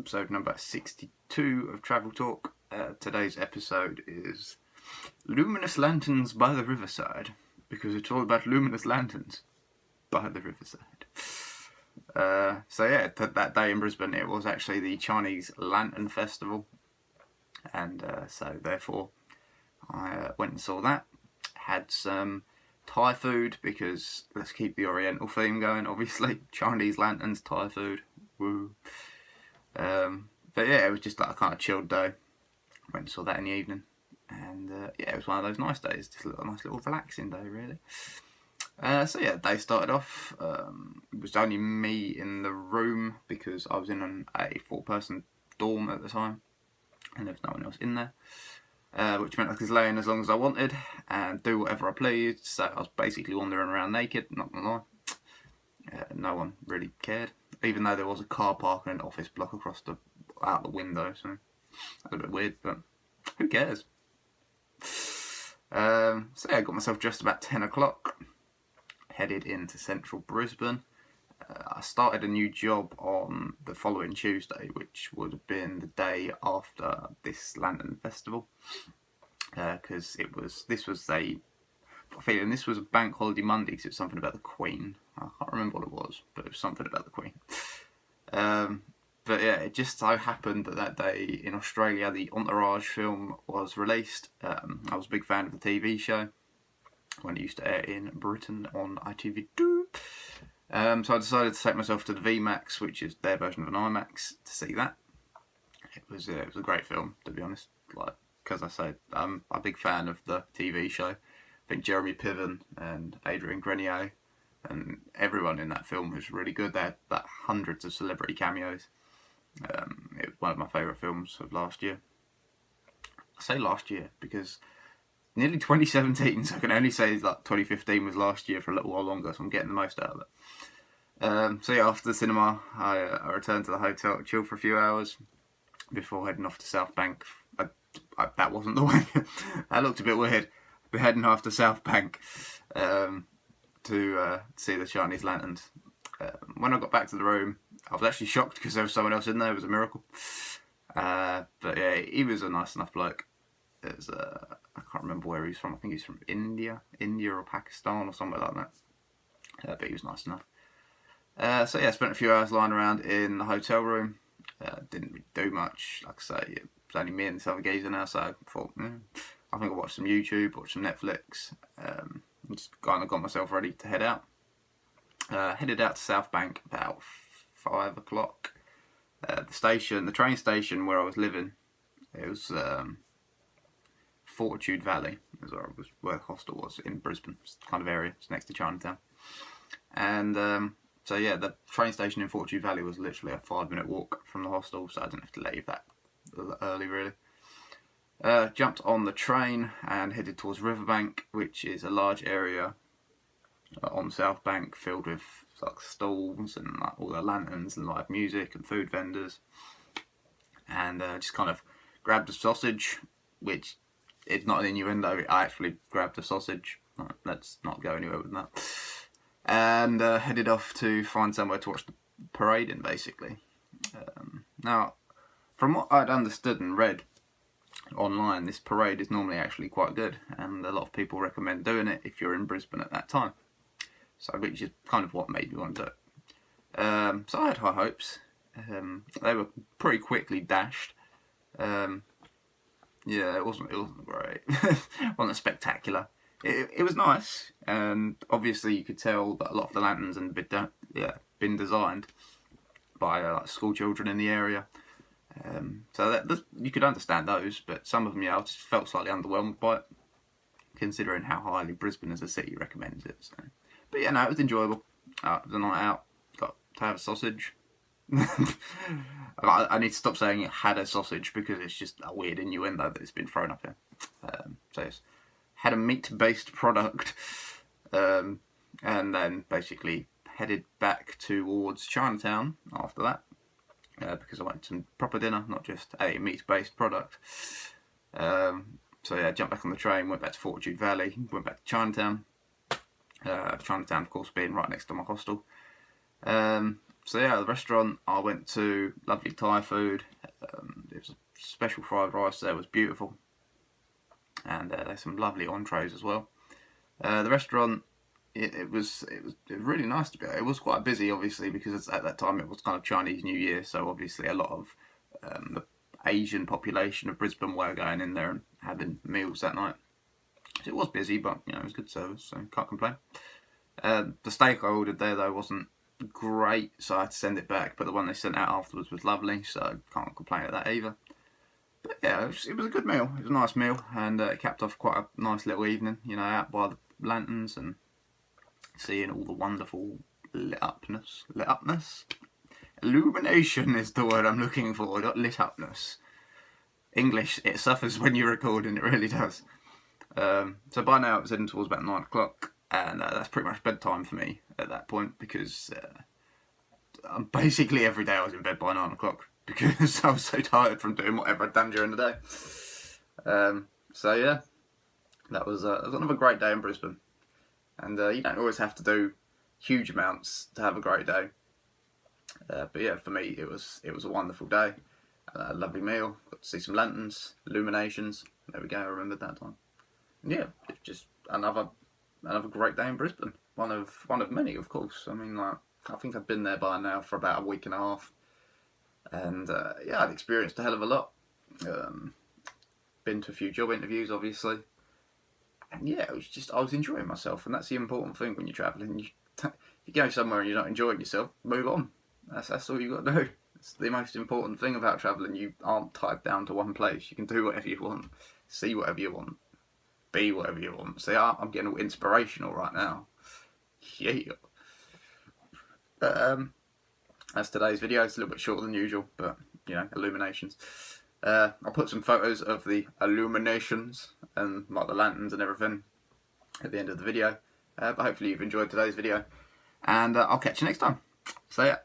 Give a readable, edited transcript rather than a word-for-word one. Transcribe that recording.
episode number 62 of Travel Talk. Today's episode is Luminous Lanterns by the Riverside, because it's all about luminous lanterns by the Riverside. That day in Brisbane, it was actually the Chinese Lantern Festival, and so therefore I went and saw that. Had some Thai food, because let's keep the Oriental theme going, obviously. Chinese lanterns, Thai food, woo. But yeah, it was just like a kind of chilled day. Went and saw that in the evening, and it was one of those nice days, just a nice little relaxing day, really. Day started off. It was only me in the room because I was in a 4-person dorm at the time, and there was no one else in there. Which meant I could lay in as long as I wanted and do whatever I pleased. So I was basically wandering around naked, not gonna lie. No one really cared, even though there was a car park and an office block out the window. So that was a bit weird, but who cares? I got myself dressed about 10 o'clock. Headed into central Brisbane. I started a new job on the following Tuesday, which would have been the day after this Lantern Festival, because this was a bank holiday Monday, because it's something about the Queen. I can't remember what it was, but it was something about the Queen. It just so happened that day in Australia the Entourage film was released. I was a big fan of the TV show when it used to air in Britain on ITV2. So I decided to take myself to the VMAX, which is their version of an IMAX, to see that. It was a great film, to be honest. Because I say, I'm a big fan of the TV show. I think Jeremy Piven and Adrian Grenier and everyone in that film was really good. They had hundreds of celebrity cameos. It was one of my favourite films of last year. I say last year because nearly 2017, so I can only say 2015 was last year for a little while longer, so I'm getting the most out of it. After the cinema, I returned to the hotel to chill for a few hours before heading off to South Bank. That wasn't the way. That looked a bit weird. We're heading off to South Bank to see the Chinese lanterns. When I got back to the room, I was actually shocked because there was someone else in there. It was a miracle. He was a nice enough bloke. I can't remember where he's from. I think he's from India or Pakistan or somewhere like that. But he was nice enough. I spent a few hours lying around in the hotel room. Didn't really do much. Like I say, it was only me and this other geezer now, so I thought, I think I watched some YouTube, watched some Netflix. Just kind of got myself ready to head out. Headed out to South Bank about 5 o'clock. The train station where I was living, it was Fortitude Valley, is where the hostel was in Brisbane, kind of area. It's next to Chinatown. And the train station in Fortitude Valley was literally a 5-minute walk from the hostel, so I didn't have to leave that early, really. Jumped on the train and headed towards Riverbank, which is a large area on South Bank filled with stalls and all the lanterns and live music and food vendors. And just kind of grabbed a sausage, which it's not an innuendo. I actually grabbed a sausage. Let's not go anywhere with that. And headed off to find somewhere to watch the parade in, basically. Now, from what I'd understood and read online, this parade is normally actually quite good, and a lot of people recommend doing it if you're in Brisbane at that time. So, which is kind of what made me want to do it. So I had high hopes. They were pretty quickly dashed. It wasn't great. It wasn't spectacular. It was nice, and obviously you could tell that a lot of the lanterns had been designed by school children in the area. You could understand those, but some of them, I just felt slightly underwhelmed by it, considering how highly Brisbane as a city recommends it. So. But it was enjoyable. It was a night out. Got to have a sausage. I need to stop saying it had a sausage because it's just a weird innuendo that it's been thrown up here. Had a meat-based product, and then basically headed back towards Chinatown after that, because I wanted some proper dinner, not just a meat-based product. Jumped back on the train, went back to Fortitude Valley, went back to Chinatown. Chinatown, of course, being right next to my hostel. So yeah, the restaurant I went to, lovely Thai food. It was a special fried rice there, was beautiful, and there's some lovely entrees as well. The restaurant, it was really nice to be there. It was quite busy, obviously, because at that time it was kind of Chinese New Year, so obviously a lot of the Asian population of Brisbane were going in there and having meals that night. So it was busy, but you know, it was good service, so can't complain. The steak I ordered there though wasn't great, so I had to send it back. But the one they sent out afterwards was lovely, so can't complain at that either. But yeah, it was a good meal. It was a nice meal, and it capped off quite a nice little evening. You know, out by the lanterns and seeing all the wonderful lit upness. Illumination is the word I'm looking for, not lit upness. English, it suffers when you're recording, it really does. So by now it was heading towards about 9 o'clock, and that's pretty much bedtime for me at that point, because basically every day I was in bed by 9 o'clock because I was so tired from doing whatever I'd done during the day. So yeah, that was another great day in Brisbane, and you don't always have to do huge amounts to have a great day. But yeah, for me it was a wonderful day. A lovely meal. Got to see some lanterns, illuminations. There we go. I remembered that time. And yeah, it's just another great day in Brisbane. One of many, of course. I mean, like, I think I've been there by now for about a week and a half, and yeah, I'd experienced a hell of a lot. Been to a few job interviews, obviously, and yeah, I was enjoying myself, and that's the important thing when you're travelling. You go somewhere and you're not enjoying yourself, move on. That's all you got to do. It's the most important thing about travelling. You aren't tied down to one place. You can do whatever you want, see whatever you want, be whatever you want. See, I'm getting all inspirational right now. Yeah. But that's today's video. It's a little bit shorter than usual, but you know, illuminations. I'll put some photos of the illuminations and like the lanterns and everything at the end of the video. But hopefully you've enjoyed today's video, and I'll catch you next time. So yeah.